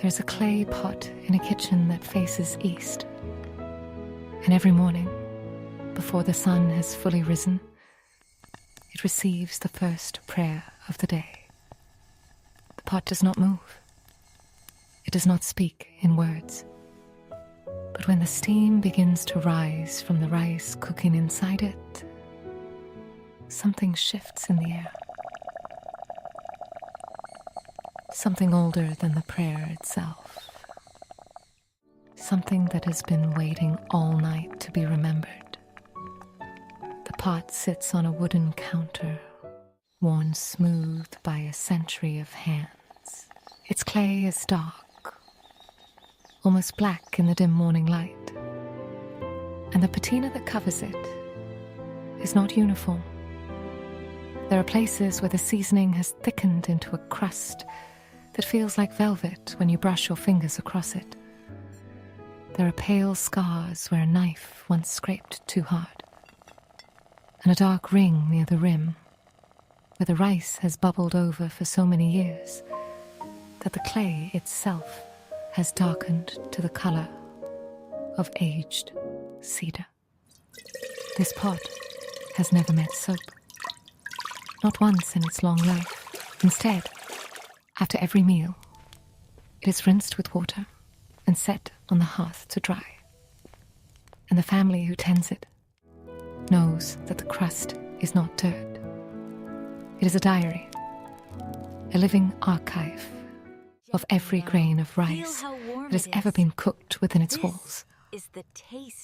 There's a clay pot in a kitchen that faces east. And every morning, before the sun has fully risen, it receives the first prayer of the day. The pot does not move. It does not speak in words. But when the steam begins to rise from the rice cooking inside it, something shifts in the air. Something older than the prayer itself. Something that has been waiting all night to be remembered. The pot sits on a wooden counter, worn smooth by a century of hands. Its clay is dark, almost black in the dim morning light. And the patina that covers it is not uniform. There are places where the seasoning has thickened into a crust that feels like velvet when you brush your fingers across it. There are pale scars where a knife once scraped too hard, and a dark ring near the rim where the rice has bubbled over for so many years that the clay itself has darkened to the color of aged cedar. This pot has never met soap, not once in its long life. Instead, after every meal, it is rinsed with water and set on the hearth to dry. And the family who tends it knows that the crust is not dirt. It is a diary, a living archive of every grain of rice that has ever been cooked within its walls.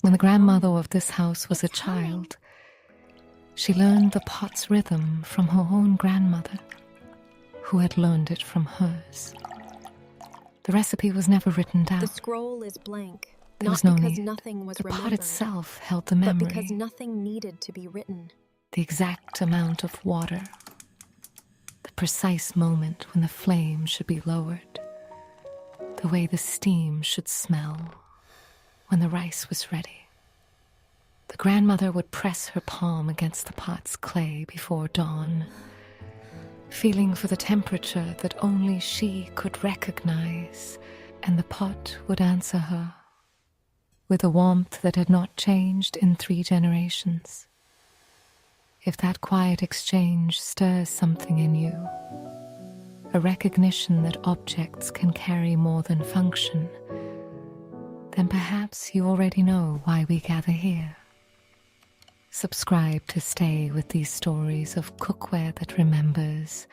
When the grandmother of this house was a child, she learned the pot's rhythm from her own grandmother, who had learned it from hers. The recipe was never written down. The scroll is blank. There was not no because need. nothing was The pot remembered, itself held the memory, but because nothing needed to be written. the exact amount of water, the precise moment when the flame should be lowered, the way the steam should smell when the rice was ready. The grandmother would press her palm against the pot's clay before dawn, feeling for the temperature that only she could recognize, and the pot would answer her with a warmth that had not changed in 3 generations. If that quiet exchange stirs something in you, a recognition that objects can carry more than function, then perhaps you already know why we gather here. Subscribe to stay with these stories of cookware that remembers,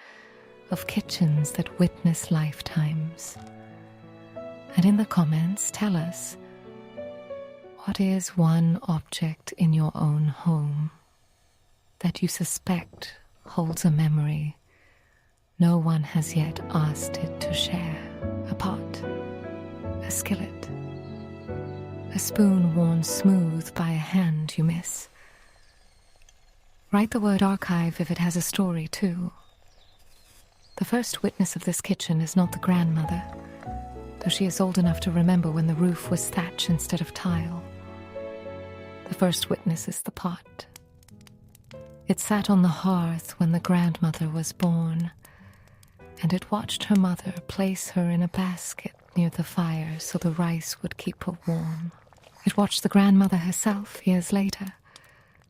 of kitchens that witness lifetimes. And in the comments, tell us, what is one object in your own home that you suspect holds a memory no one has yet asked it to share? A pot, a skillet, a spoon worn smooth by a hand you miss. Write the word archive if it has a story too. The first witness of this kitchen is not the grandmother, though she is old enough to remember when the roof was thatch instead of tile. The first witness is the pot. It sat on the hearth when the grandmother was born, and it watched her mother place her in a basket near the fire so the rice would keep her warm. It watched the grandmother herself, years later,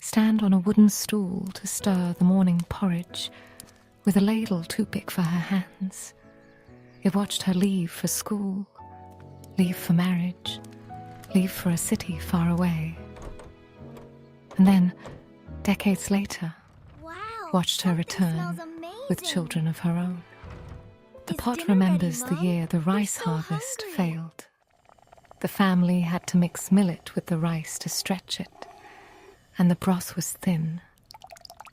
stand on a wooden stool to stir the morning porridge with a ladle too big for her hands. It watched her leave for school, leave for marriage, leave for a city far away. And then, decades later, watched her return with children of her own. The pot remembers the year the rice harvest failed. The family had to mix millet with the rice to stretch it, and the broth was thin,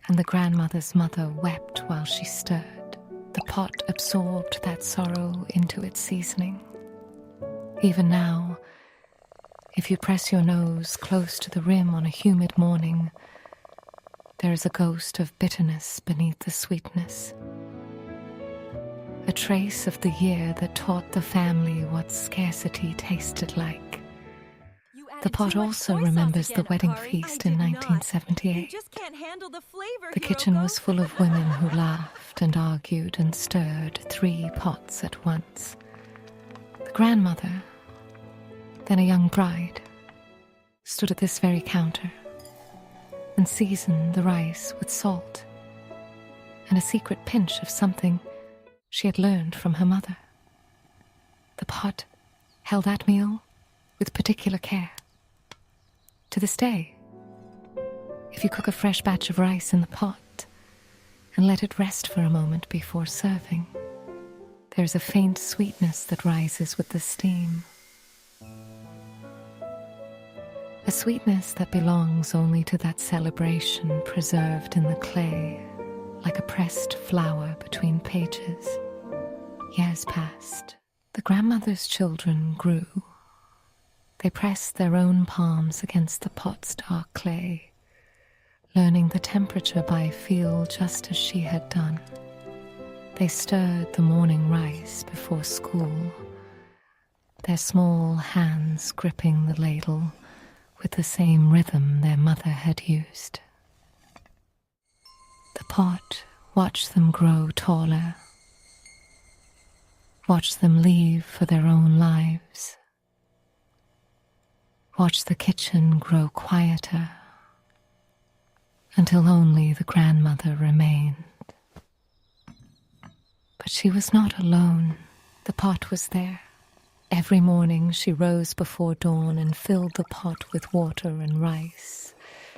and the grandmother's mother wept while she stirred. The pot absorbed that sorrow into its seasoning. Even now, if you press your nose close to the rim on a humid morning, there is a ghost of bitterness beneath the sweetness. A trace of the year that taught the family what scarcity tasted like. The pot also remembers the wedding feast in 1978. The kitchen was full of women who laughed and argued and stirred 3 pots at once. The The grandmother, then a young bride, stood at this very counter and seasoned the rice with salt and a secret pinch of something she had learned from her mother. The pot held that meal with particular care. To this day, if you cook a fresh batch of rice in the pot and let it rest for a moment before serving, there is a faint sweetness that rises with the steam. A sweetness that belongs only to that celebration preserved in the clay, like a pressed flower between pages. Years passed. The grandmother's children grew. They pressed their own palms against the pot's dark clay, learning the temperature by feel just as she had done. They stirred the morning rice before school, their small hands gripping the ladle with the same rhythm their mother had used. The pot watched them grow taller, watched them leave for their own lives, watched the kitchen grow quieter until only the grandmother remained. But she was not alone. The pot was there. Every morning she rose before dawn and filled the pot with water and rice.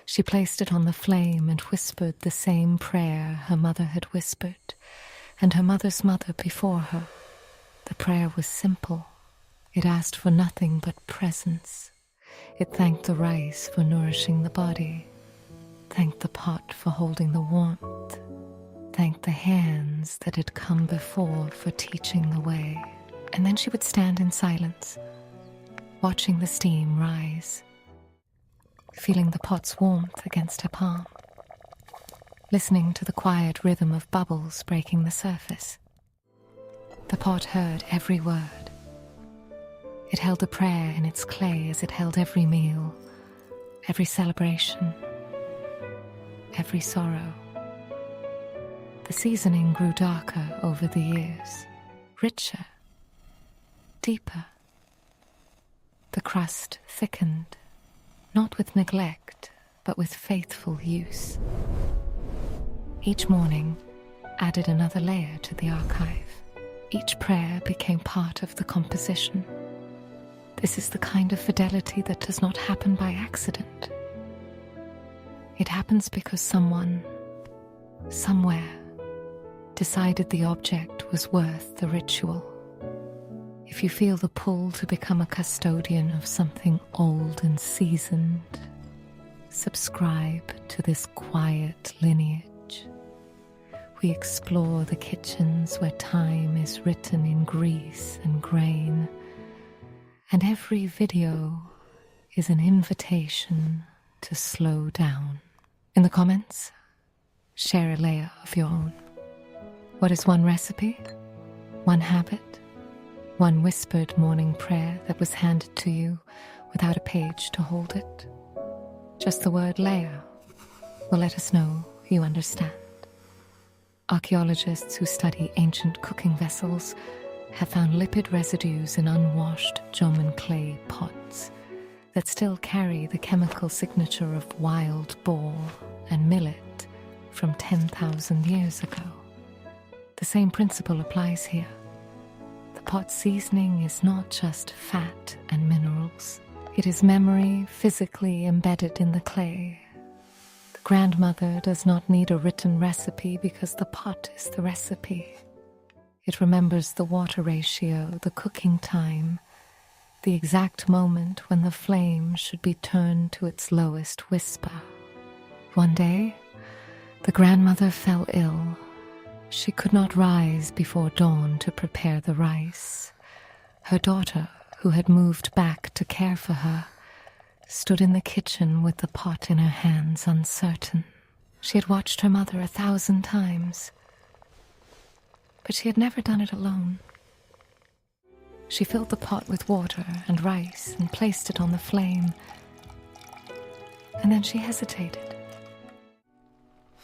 She placed it on the flame and whispered the same prayer her mother had whispered, and her mother's mother before her. The prayer was simple. It asked for nothing but presence. It thanked the rice for nourishing the body, thanked the pot for holding the warmth, thanked the hands that had come before for teaching the way. And then she would stand in silence, watching the steam rise, feeling the pot's warmth against her palm, listening to the quiet rhythm of bubbles breaking the surface. The pot heard every word. It held a prayer in its clay as it held every meal, every celebration, every sorrow. The seasoning grew darker over the years, richer, deeper. The crust thickened, not with neglect, but with faithful use. Each morning added another layer to the archive. Each prayer became part of the composition. This is the kind of fidelity that does not happen by accident. It happens because someone, somewhere, decided the object was worth the ritual. If you feel the pull to become a custodian of something old and seasoned, subscribe to this quiet lineage. We explore the kitchens where time is written in grease and grain, and every video is an invitation to slow down. In the comments, share a layer of your own. What is one recipe, one habit, one whispered morning prayer that was handed to you without a page to hold it? Just the word layer will let us know you understand. Archaeologists who study ancient cooking vessels have found lipid residues in unwashed German clay pots that still carry the chemical signature of wild boar and millet from 10,000 years ago. The same principle applies here. The pot seasoning is not just fat and minerals. It is memory physically embedded in the clay. The grandmother does not need a written recipe because the pot is the recipe. It remembers the water ratio, the cooking time, the exact moment when the flame should be turned to its lowest whisper. One day, the grandmother fell ill. She could not rise before dawn to prepare the rice. Her daughter, who had moved back to care for her, stood in the kitchen with the pot in her hands, uncertain. She had watched her mother 1,000 times, but she had never done it alone. She filled the pot with water and rice and placed it on the flame, and then she hesitated.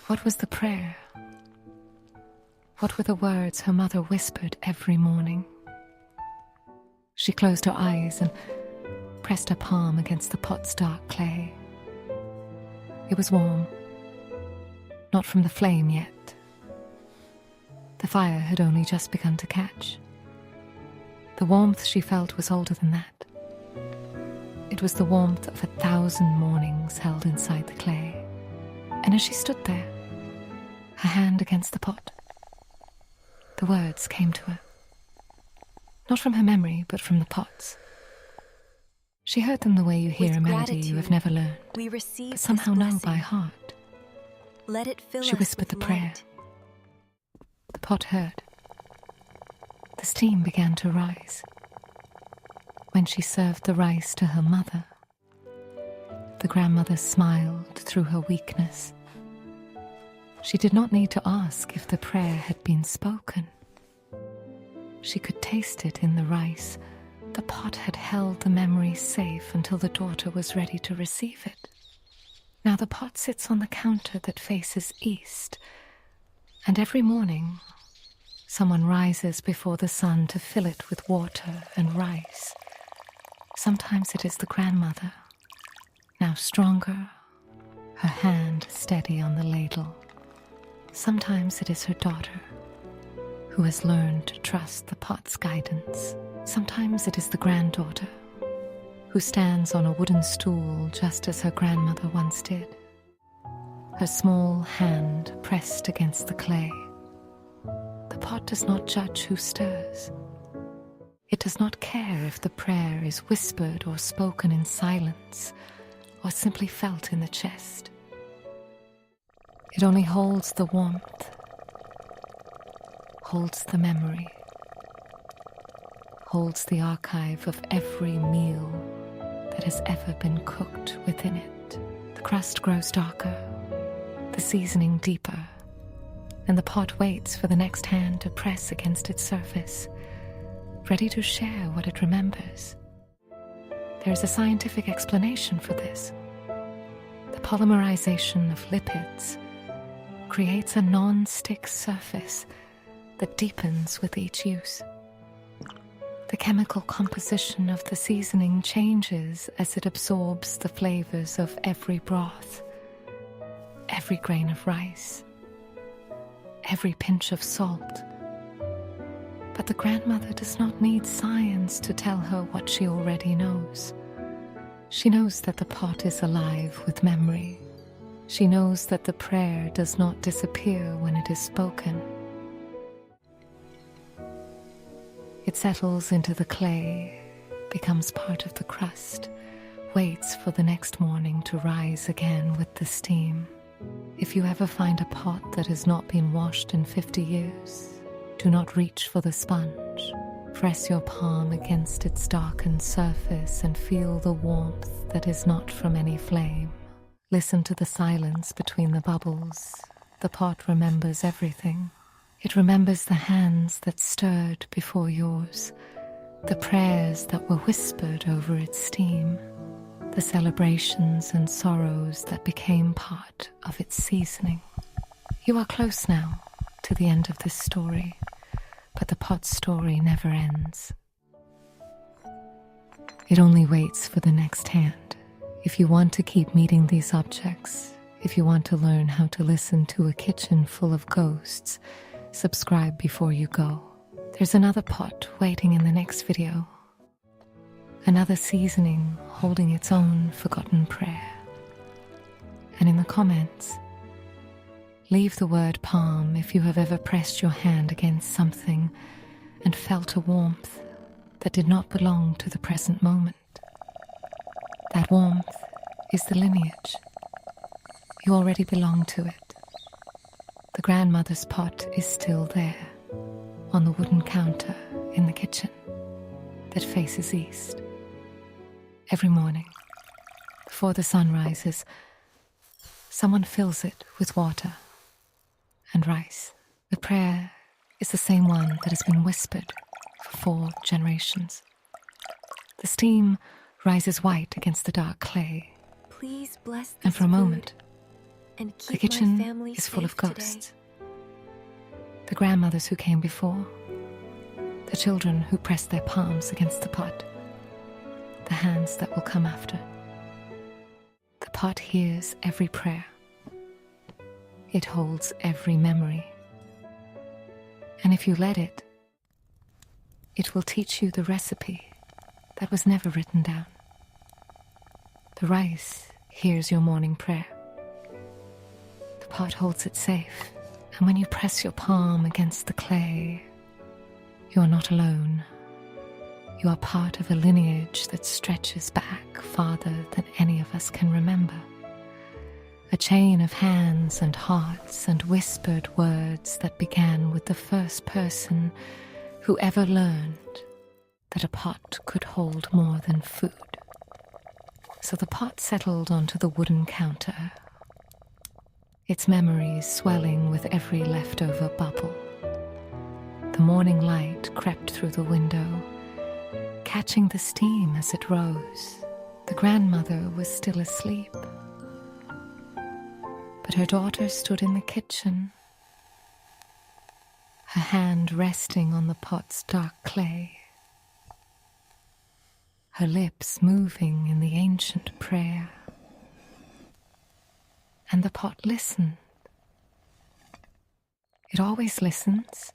What was the prayer? What were the words her mother whispered every morning? She closed her eyes and pressed her palm against the pot's dark clay. It was warm, not from the flame yet. The fire had only just begun to catch. The warmth she felt was older than that. It was the warmth of 1,000 mornings held inside the clay. And as she stood there, her hand against the pot, the words came to her. Not from her memory, but from the pots. She heard them the way you hear With a melody gratitude, you have never learned, we receive but somehow this know blessing. by heart. Let it fill She us whispered with the prayer. light. The pot heard. The steam began to rise. When she served the rice to her mother, the grandmother smiled through her weakness. She did not need to ask if the prayer had been spoken. She could taste it in the rice. The pot had held the memory safe until the daughter was ready to receive it. Now the pot sits on the counter that faces east, and every morning someone rises before the sun to fill it with water and rice. Sometimes it is the grandmother, now stronger, her hand steady on the ladle. Sometimes it is her daughter, who has learned to trust the pot's guidance. Sometimes it is the granddaughter, who stands on a wooden stool just as her grandmother once did, her small hand pressed against the clay. The pot does not judge who stirs. It does not care if the prayer is whispered or spoken in silence, or simply felt in the chest. It only holds the warmth, holds the memory, holds the archive of every meal that has ever been cooked within it. The crust grows darker, the seasoning deeper, and the pot waits for the next hand to press against its surface, ready to share what it remembers. There is a scientific explanation for this. The polymerization of lipids creates a non-stick surface that deepens with each use. The chemical composition of the seasoning changes as it absorbs the flavors of every broth, every grain of rice, every pinch of salt. But the grandmother does not need science to tell her what she already knows. She knows that the pot is alive with memory. She knows that the prayer does not disappear when it is spoken. It settles into the clay, becomes part of the crust, waits for the next morning to rise again with the steam. If you ever find a pot that has not been washed in 50 years, do not reach for the sponge. Press your palm against its darkened surface and feel the warmth that is not from any flame. Listen to the silence between the bubbles. The pot remembers everything. It remembers the hands that stirred before yours, the prayers that were whispered over its steam, the celebrations and sorrows that became part of its seasoning. You are close now to the end of this story, but the pot's story never ends. It only waits for the next hand. If you want to keep meeting these objects, if you want to learn how to listen to a kitchen full of ghosts, subscribe before you go. There's another pot waiting in the next video. Another seasoning holding its own forgotten prayer. And in the comments, leave the word palm if you have ever pressed your hand against something and felt a warmth that did not belong to the present moment. That warmth is the lineage. You already belong to it. The grandmother's pot is still there, on the wooden counter in the kitchen that faces east. Every morning, before the sun rises, someone fills it with water and rice. The prayer is the same one that has been whispered for 4 generations. The steam rises white against the dark clay, Please bless this and for a moment, and keep the kitchen my family is full of safe ghosts. today. The grandmothers who came before, the children who press their palms against the pot, the hands that will come after. The pot hears every prayer. It holds every memory. And if you let it, it will teach you the recipe that was never written down. The rice hears your morning prayer. The pot holds it safe, and when you press your palm against the clay, you are not alone. You are part of a lineage that stretches back farther than any of us can remember. A chain of hands and hearts and whispered words that began with the first person who ever learned that a pot could hold more than food. So the pot settled onto the wooden counter, its memories swelling with every leftover bubble. The morning light crept through the window, catching the steam as it rose. The grandmother was still asleep, but her daughter stood in the kitchen, her hand resting on the pot's dark clay, her lips moving in the ancient prayer. And the pot listened. It always listens,